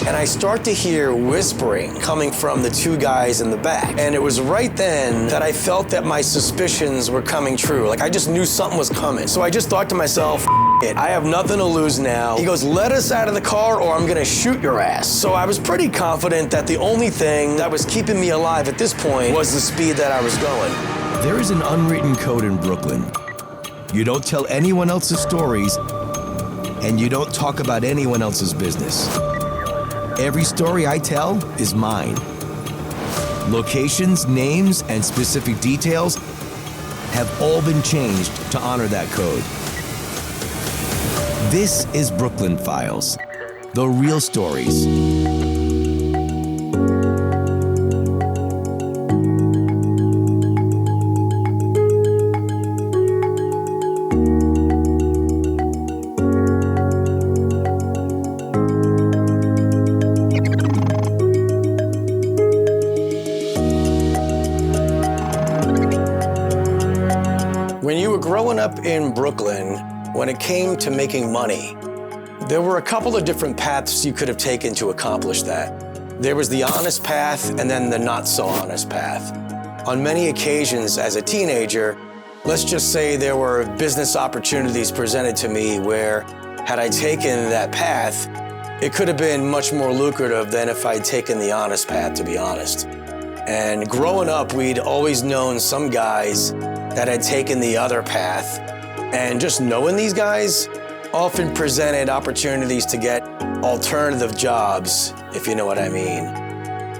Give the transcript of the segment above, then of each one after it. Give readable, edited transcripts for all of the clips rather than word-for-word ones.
and I start to hear whispering coming from the two guys in the back. And it was right then that I felt that my suspicions were coming true. Like I just knew something was coming. So I just thought to myself, it, I have nothing to lose now. He goes, let us out of the car or I'm gonna shoot your ass. So I was pretty confident that the only thing that was keeping me alive at this point was the speed that I was going. There is an unwritten code in Brooklyn. You don't tell anyone else's stories, and you don't talk about anyone else's business. Every story I tell is mine. Locations, names, and specific details have all been changed to honor that code. This is Brooklyn Files, the real stories. When you were growing up in Brooklyn, when it came to making money, there were a couple of different paths you could have taken to accomplish that. There was the honest path and then the not so honest path. On many occasions as a teenager, let's just say there were business opportunities presented to me where had I taken that path, it could have been much more lucrative than if I'd taken the honest path, to be honest. And growing up, we'd always known some guys that had taken the other path. And just knowing these guys often presented opportunities to get alternative jobs, if you know what I mean.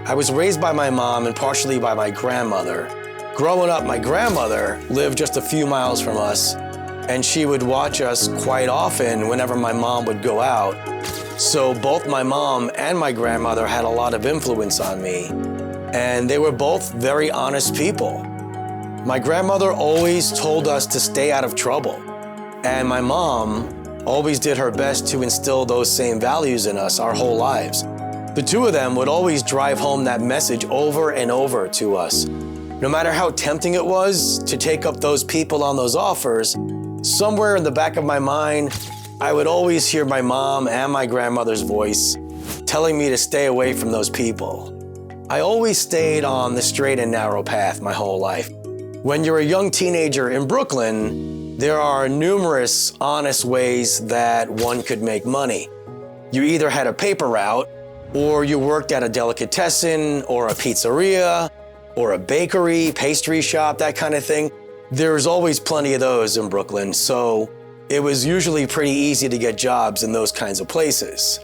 I was raised by my mom and partially by my grandmother. Growing up, my grandmother lived just a few miles from us, and she would watch us quite often whenever my mom would go out. So both my mom and my grandmother had a lot of influence on me, and they were both very honest people. My grandmother always told us to stay out of trouble, and my mom always did her best to instill those same values in us our whole lives. The two of them would always drive home that message over and over to us. No matter how tempting it was to take up those people on those offers, somewhere in the back of my mind, I would always hear my mom and my grandmother's voice telling me to stay away from those people. I always stayed on the straight and narrow path my whole life. When you're a young teenager in Brooklyn, there are numerous honest ways that one could make money. You either had a paper route, or you worked at a delicatessen, or a pizzeria, or a bakery, pastry shop, that kind of thing. There's always plenty of those in Brooklyn, so it was usually pretty easy to get jobs in those kinds of places.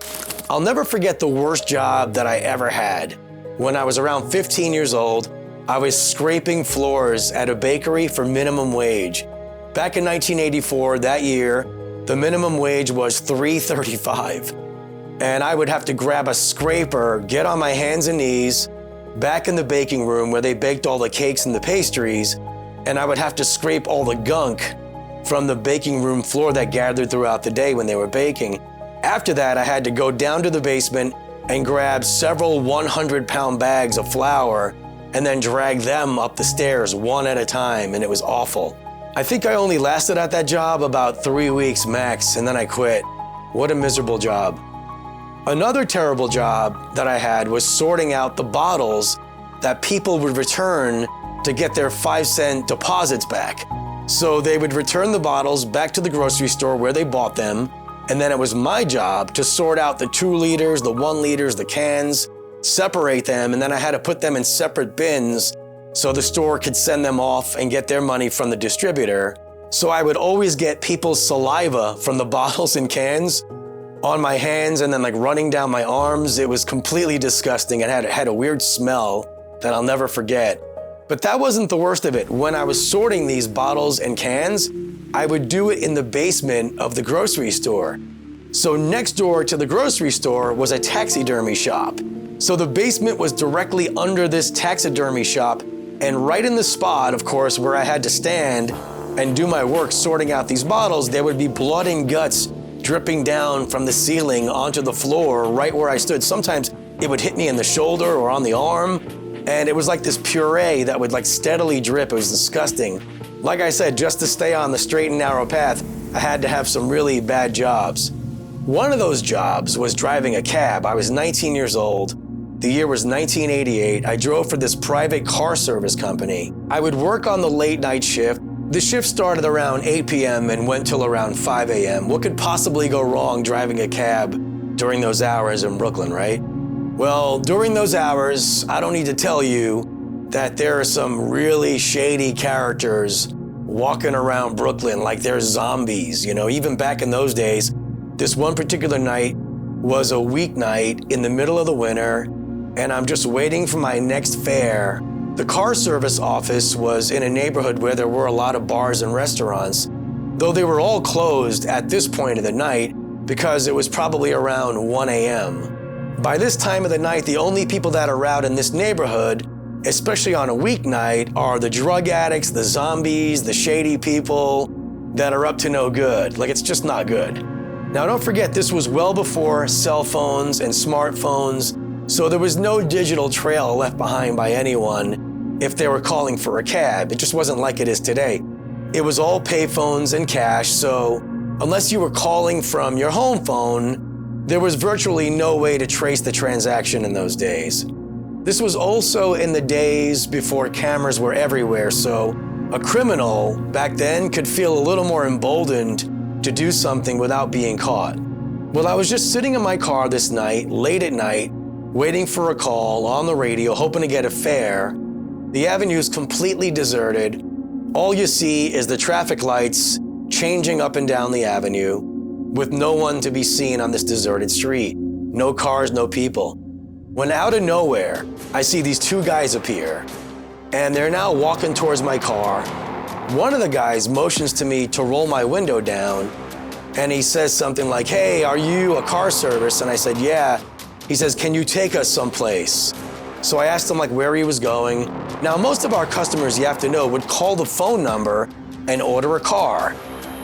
I'll never forget the worst job that I ever had. When I was around 15 years old, I was scraping floors at a bakery for minimum wage. Back in 1984, that year, the minimum wage was $3.35. And I would have to grab a scraper, get on my hands and knees, back in the baking room where they baked all the cakes and the pastries, and I would have to scrape all the gunk from the baking room floor that gathered throughout the day when they were baking. After that, I had to go down to the basement and grab several 100-pound bags of flour and then drag them up the stairs one at a time, and it was awful. I think I only lasted at that job about 3 weeks max, and then I quit. What a miserable job. Another terrible job that I had was sorting out the bottles that people would return to get their 5-cent deposits back. So they would return the bottles back to the grocery store where they bought them, and then it was my job to sort out the 2 liters, the 1 liters, the cans, separate them, and then I had to put them in separate bins so the store could send them off and get their money from the distributor. So I would always get people's saliva from the bottles and cans on my hands and then like running down my arms. It was completely disgusting. It had a weird smell that I'll never forget. But that wasn't the worst of it. When I was sorting these bottles and cans, I would do it in the basement of the grocery store. So next door to the grocery store was a taxidermy shop. So the basement was directly under this taxidermy shop, and right in the spot, of course, where I had to stand and do my work sorting out these bottles, there would be blood and guts dripping down from the ceiling onto the floor right where I stood. Sometimes it would hit me in the shoulder or on the arm, and it was like this puree that would like steadily drip. It was disgusting. Like I said, just to stay on the straight and narrow path, I had to have some really bad jobs. One of those jobs was driving a cab. I was 19 years old. The year was 1988. I drove for this private car service company. I would work on the late night shift. The shift started around 8 p.m. and went till around 5 a.m. What could possibly go wrong driving a cab during those hours in Brooklyn, right? Well, during those hours, I don't need to tell you that there are some really shady characters walking around Brooklyn like they're zombies. Even back in those days, this one particular night was a weeknight in the middle of the winter, and I'm just waiting for my next fare. The car service office was in a neighborhood where there were a lot of bars and restaurants, though they were all closed at this point of the night because it was probably around 1 a.m. By this time of the night, the only people that are out in this neighborhood, especially on a weeknight, are the drug addicts, the zombies, the shady people that are up to no good. It's just not good. Now, don't forget, this was well before cell phones and smartphones, so there was no digital trail left behind by anyone if they were calling for a cab. It just wasn't like it is today. It was all payphones and cash, so unless you were calling from your home phone, there was virtually no way to trace the transaction in those days. This was also in the days before cameras were everywhere, so a criminal back then could feel a little more emboldened to do something without being caught. Well, I was just sitting in my car this night, late at night, waiting for a call on the radio, hoping to get a fare. The avenue is completely deserted. All you see is the traffic lights changing up and down the avenue with no one to be seen on this deserted street. No cars, no people. When out of nowhere, I see these two guys appear, and they're now walking towards my car. One of the guys motions to me to roll my window down, and he says something like, "Hey, are you a car service?" And I said, "Yeah." He says, "Can you take us someplace?" So I asked him where he was going. Now, most of our customers, you have to know, would call the phone number and order a car.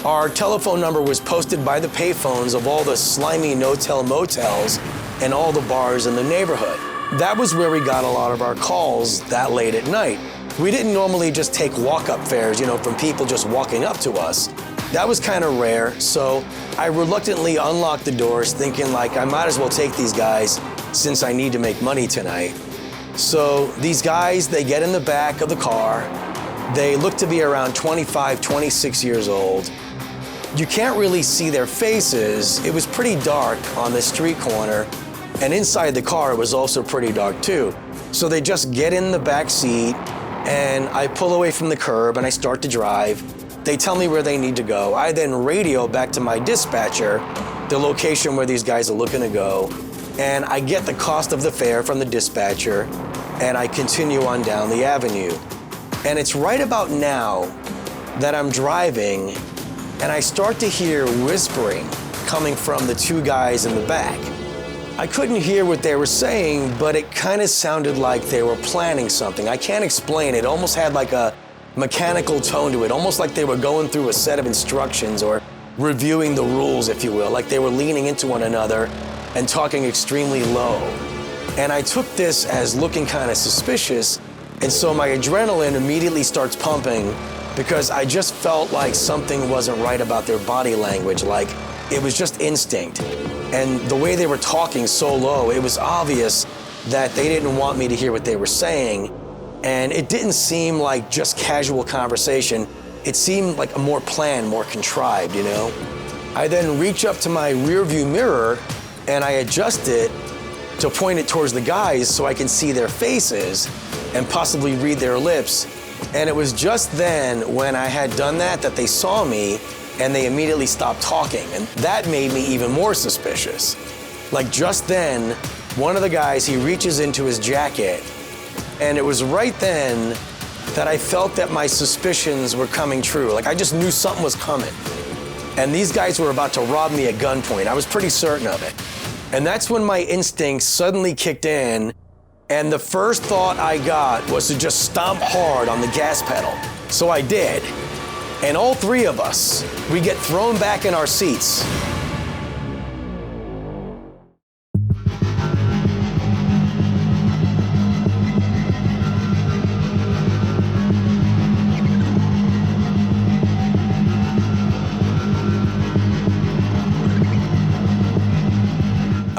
Our telephone number was posted by the payphones of all the slimy no-tell motels and all the bars in the neighborhood. That was where we got a lot of our calls that late at night. We didn't normally just take walk-up fares, from people just walking up to us. That was kind of rare, so I reluctantly unlocked the doors thinking I might as well take these guys since I need to make money tonight. So these guys, they get in the back of the car. They look to be around 25, 26 years old. You can't really see their faces. It was pretty dark on the street corner, and inside the car it was also pretty dark too. So they just get in the back seat, and I pull away from the curb and I start to drive. They tell me where they need to go. I then radio back to my dispatcher the location where these guys are looking to go, and I get the cost of the fare from the dispatcher, and I continue on down the avenue. And it's right about now that I'm driving, and I start to hear whispering coming from the two guys in the back. I couldn't hear what they were saying, but it kind of sounded like they were planning something. I can't explain it. It almost had a mechanical tone to it, almost like they were going through a set of instructions or reviewing the rules, if you will, like they were leaning into one another and talking extremely low. And I took this as looking kind of suspicious, and so my adrenaline immediately starts pumping because I just felt like something wasn't right about their body language, like it was just instinct. And the way they were talking so low, it was obvious that they didn't want me to hear what they were saying. And it didn't seem like just casual conversation. It seemed like a more planned, more contrived, I then reach up to my rearview mirror and I adjust it to point it towards the guys so I can see their faces and possibly read their lips. And it was just then when I had done that they saw me and they immediately stopped talking. And that made me even more suspicious. Just then, one of the guys, he reaches into his jacket, and it was right then that I felt that my suspicions were coming true. I just knew something was coming. And these guys were about to rob me at gunpoint. I was pretty certain of it. And that's when my instincts suddenly kicked in, and the first thought I got was to just stomp hard on the gas pedal. So I did. And all three of us, we get thrown back in our seats.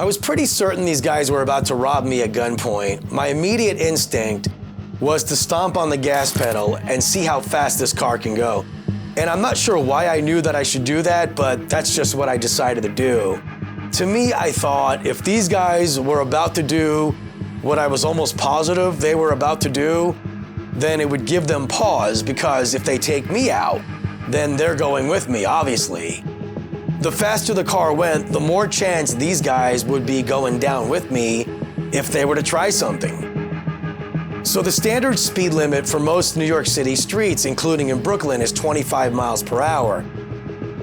I was pretty certain these guys were about to rob me at gunpoint. My immediate instinct was to stomp on the gas pedal and see how fast this car can go. And I'm not sure why I knew that I should do that, but that's just what I decided to do. To me, I thought if these guys were about to do what I was almost positive they were about to do, then it would give them pause, because if they take me out, then they're going with me, obviously. The faster the car went, the more chance these guys would be going down with me if they were to try something. So the standard speed limit for most New York City streets, including in Brooklyn, is 25 miles per hour.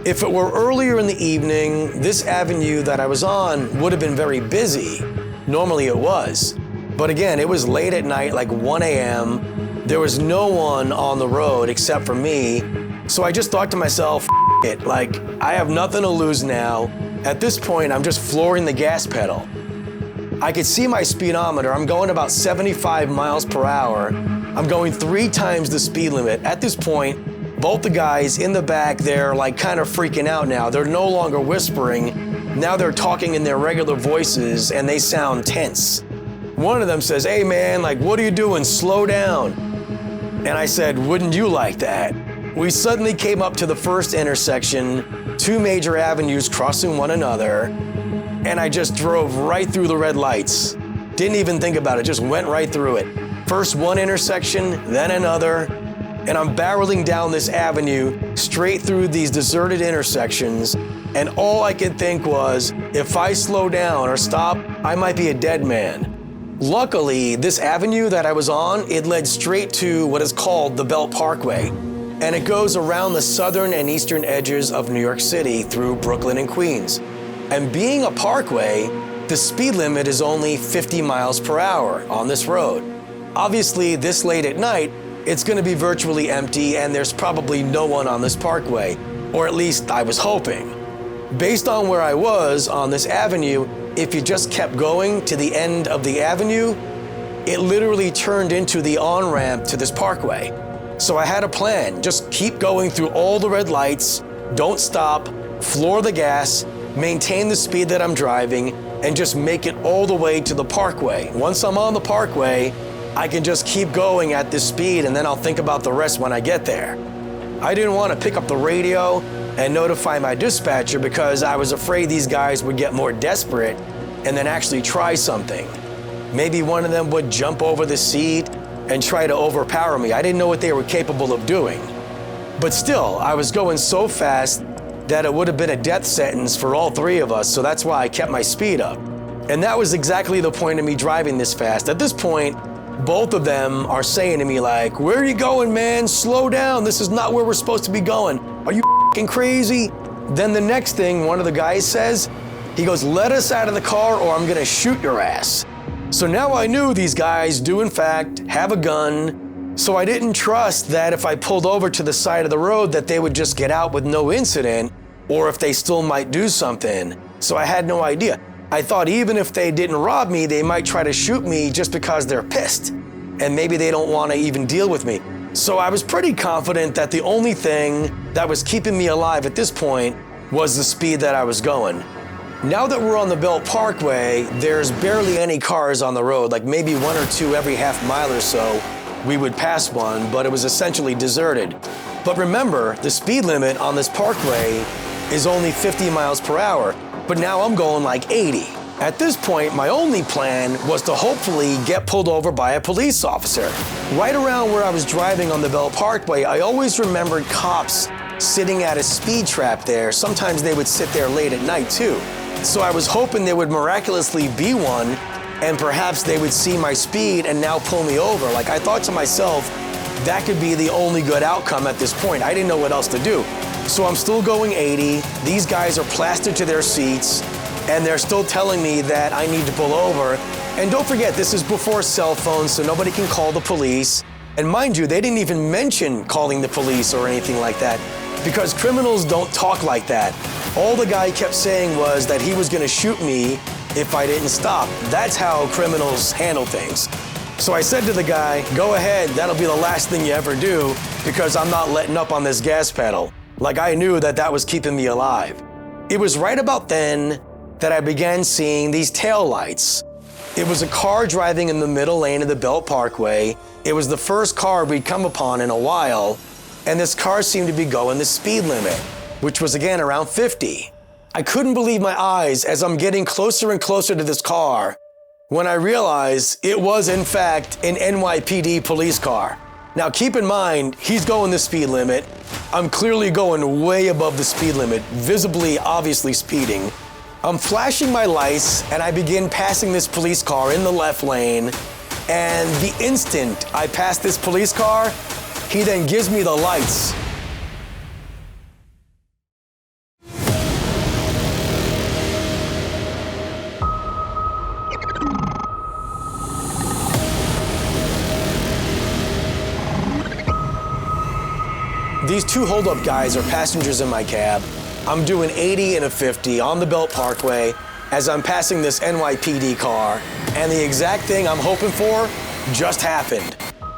If it were earlier in the evening, this avenue that I was on would have been very busy. Normally it was. But again, it was late at night, like 1 a.m. There was no one on the road except for me. So I just thought to myself, it, like, I have nothing to lose now. At this point, I'm just flooring the gas pedal. I could see my speedometer. I'm going about 75 miles per hour. I'm going 3 times the speed limit. At this point, both the guys in the back, they're like kind of freaking out now. They're no longer whispering. Now they're talking in their regular voices and they sound tense. One of them says, "Hey man, like, what are you doing? Slow down." And I said, "Wouldn't you like that?" We suddenly came up to the first intersection, 2 major avenues crossing one another, and I just drove right through the red lights. Didn't even think about it, just went right through it. First one intersection, then another, and I'm barreling down this avenue straight through these deserted intersections, and all I could think was, if I slow down or stop, I might be a dead man. Luckily, this avenue that I was on, it led straight to what is called the Belt Parkway, and it goes around the southern and eastern edges of New York City through Brooklyn and Queens. And being a parkway, the speed limit is only 50 miles per hour on this road. Obviously, this late at night, it's going to be virtually empty and there's probably no one on this parkway, or at least I was hoping. Based on where I was on this avenue, if you just kept going to the end of the avenue, it literally turned into the on-ramp to this parkway. So I had a plan, just keep going through all the red lights, don't stop, floor the gas, maintain the speed that I'm driving, and just make it all the way to the parkway. Once I'm on the parkway, I can just keep going at this speed and then I'll think about the rest when I get there. I didn't want to pick up the radio and notify my dispatcher because I was afraid these guys would get more desperate and then actually try something. Maybe one of them would jump over the seat and try to overpower me. I didn't know what they were capable of doing. But still, I was going so fast that it would have been a death sentence for all 3 of us, so that's why I kept my speed up. And that was exactly the point of me driving this fast. At this point, both of them are saying to me like, "Where are you going, man? Slow down. This is not where we're supposed to be going. Are you f***ing crazy?" Then the next thing one of the guys says, he goes, "Let us out of the car or I'm gonna shoot your ass." So now I knew these guys do in fact have a gun, so I didn't trust that if I pulled over to the side of the road that they would just get out with no incident, or if they still might do something. So I had no idea. I thought even if they didn't rob me, they might try to shoot me just because they're pissed, and maybe they don't want to even deal with me. So I was pretty confident that the only thing that was keeping me alive at this point was the speed that I was going. Now that we're on the Belt Parkway, there's barely any cars on the road, like maybe 1 or 2 every half mile or so. We would pass one, but it was essentially deserted. But remember, the speed limit on this parkway is only 50 miles per hour, but now I'm going like 80. At this point, my only plan was to hopefully get pulled over by a police officer. Right around where I was driving on the Belt Parkway, I always remembered cops sitting at a speed trap there. Sometimes they would sit there late at night too. So I was hoping there would miraculously be one and perhaps they would see my speed and now pull me over. Like, I thought to myself, that could be the only good outcome at this point. I didn't know what else to do. So I'm still going 80. These guys are plastered to their seats and they're still telling me that I need to pull over. And don't forget, this is before cell phones, so nobody can call the police. And mind you, they didn't even mention calling the police or anything like that because criminals don't talk like that. All the guy kept saying was that he was gonna shoot me if I didn't stop. That's how criminals handle things. So I said to the guy, "Go ahead, that'll be the last thing you ever do because I'm not letting up on this gas pedal." Like I knew that that was keeping me alive. It was right about then that I began seeing these taillights. It was a car driving in the middle lane of the Belt Parkway. It was the first car we'd come upon in a while, and this car seemed to be going the speed limit, which was again around 50. I couldn't believe my eyes as I'm getting closer and closer to this car when I realized it was in fact an NYPD police car. Now keep in mind, he's going the speed limit. I'm clearly going way above the speed limit, visibly, obviously speeding. I'm flashing my lights and I begin passing this police car in the left lane. And the instant I pass this police car, he then gives me the lights. These two holdup guys are passengers in my cab. I'm doing 80 and a 50 on the Belt Parkway as I'm passing this NYPD car, and the exact thing I'm hoping for just happened.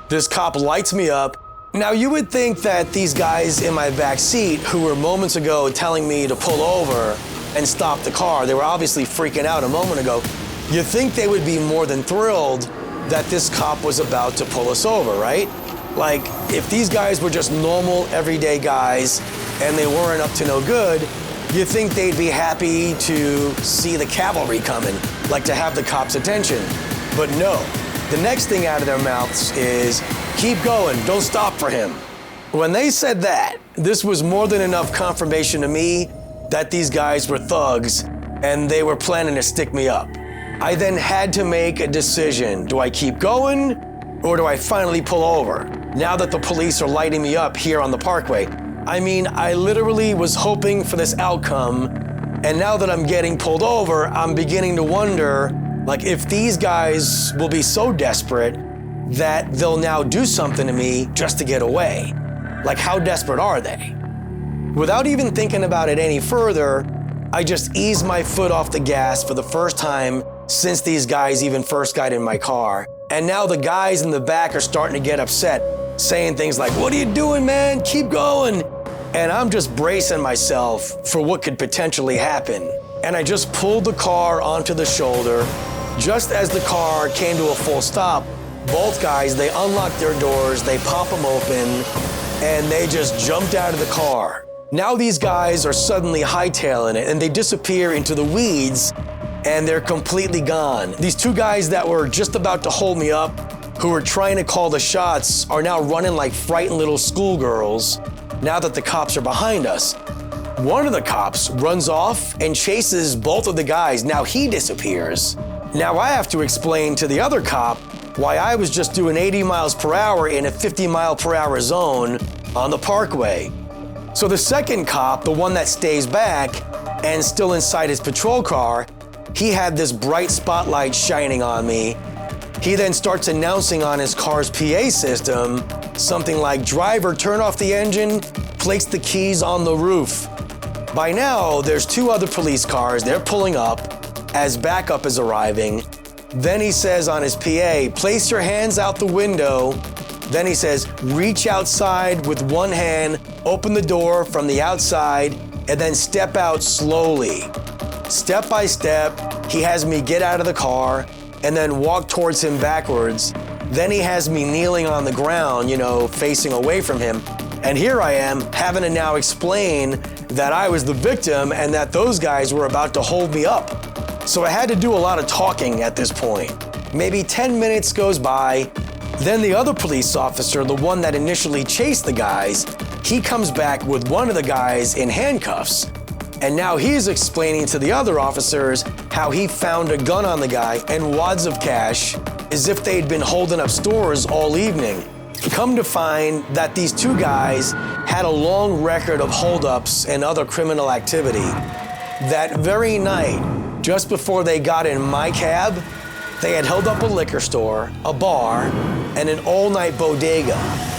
This cop lights me up. Now you would think that these guys in my back seat who were moments ago telling me to pull over and stop the car, they were obviously freaking out a moment ago. You'd think they would be more than thrilled that this cop was about to pull us over, right? Like, if these guys were just normal, everyday guys and they weren't up to no good, you'd think they'd be happy to see the cavalry coming, like to have the cops' attention. But no, the next thing out of their mouths is, keep going, don't stop for him. When they said that, this was more than enough confirmation to me that these guys were thugs and they were planning to stick me up. I then had to make a decision. Do I keep going or do I finally pull over? Now that the police are lighting me up here on the Parkway. I mean, I literally was hoping for this outcome, and now that I'm getting pulled over, I'm beginning to wonder, like, if these guys will be so desperate that they'll now do something to me just to get away. Like, how desperate are they? Without even thinking about it any further, I just eased my foot off the gas for the first time since these guys even first got in my car. And now the guys in the back are starting to get upset, saying things like, what are you doing, man? Keep going. And I'm just bracing myself for what could potentially happen. And I just pulled the car onto the shoulder. Just as the car came to a full stop, both guys, they unlocked their doors, they pop them open, and they just jumped out of the car. Now these guys are suddenly hightailing it, and they disappear into the weeds, and they're completely gone. These two guys that were just about to hold me up, who were trying to call the shots, are now running like frightened little schoolgirls now that the cops are behind us. One of the cops runs off and chases both of the guys. Now he disappears. Now I have to explain to the other cop why I was just doing 80 miles per hour in a 50 mile per hour zone on the Parkway. So the second cop, the one that stays back and still inside his patrol car, he had this bright spotlight shining on me. He then starts announcing on his car's PA system something like, driver, turn off the engine, place the keys on the roof. By now, there's two other police cars. They're pulling up as backup is arriving. Then he says on his PA, place your hands out the window. Then he says, reach outside with one hand, open the door from the outside, and then step out slowly. Step by step, he has me get out of the car and then walk towards him backwards. Then he has me kneeling on the ground, facing away from him. And here I am having to now explain that I was the victim and that those guys were about to hold me up. So I had to do a lot of talking at this point. Maybe 10 minutes goes by. Then the other police officer, the one that initially chased the guys, he comes back with one of the guys in handcuffs. And now he's explaining to the other officers how he found a gun on the guy and wads of cash as if they'd been holding up stores all evening. Come to find that these two guys had a long record of holdups and other criminal activity. That very night, just before they got in my cab, they had held up a liquor store, a bar, and an all-night bodega.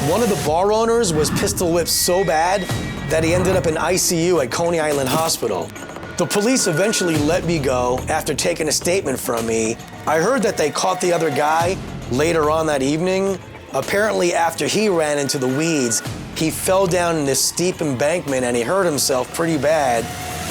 One of the bar owners was pistol whipped so bad that he ended up in ICU at Coney Island Hospital. The police eventually let me go after taking a statement from me. I heard that they caught the other guy later on that evening. Apparently, after he ran into the weeds, he fell down in this steep embankment and he hurt himself pretty bad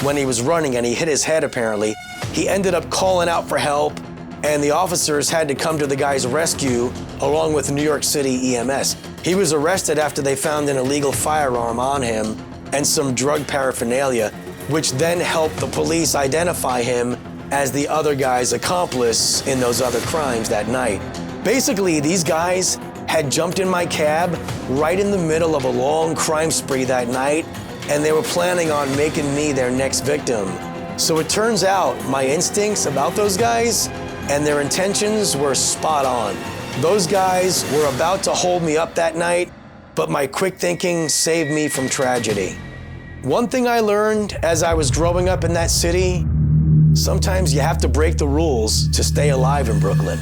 when he was running and he hit his head apparently. He ended up calling out for help, and the officers had to come to the guy's rescue along with New York City EMS. He was arrested after they found an illegal firearm on him and some drug paraphernalia, which then helped the police identify him as the other guy's accomplice in those other crimes that night. Basically, these guys had jumped in my cab right in the middle of a long crime spree that night, and they were planning on making me their next victim. So it turns out my instincts about those guys and their intentions were spot on. Those guys were about to hold me up that night, but my quick thinking saved me from tragedy. One thing I learned as I was growing up in that city, sometimes you have to break the rules to stay alive in Brooklyn.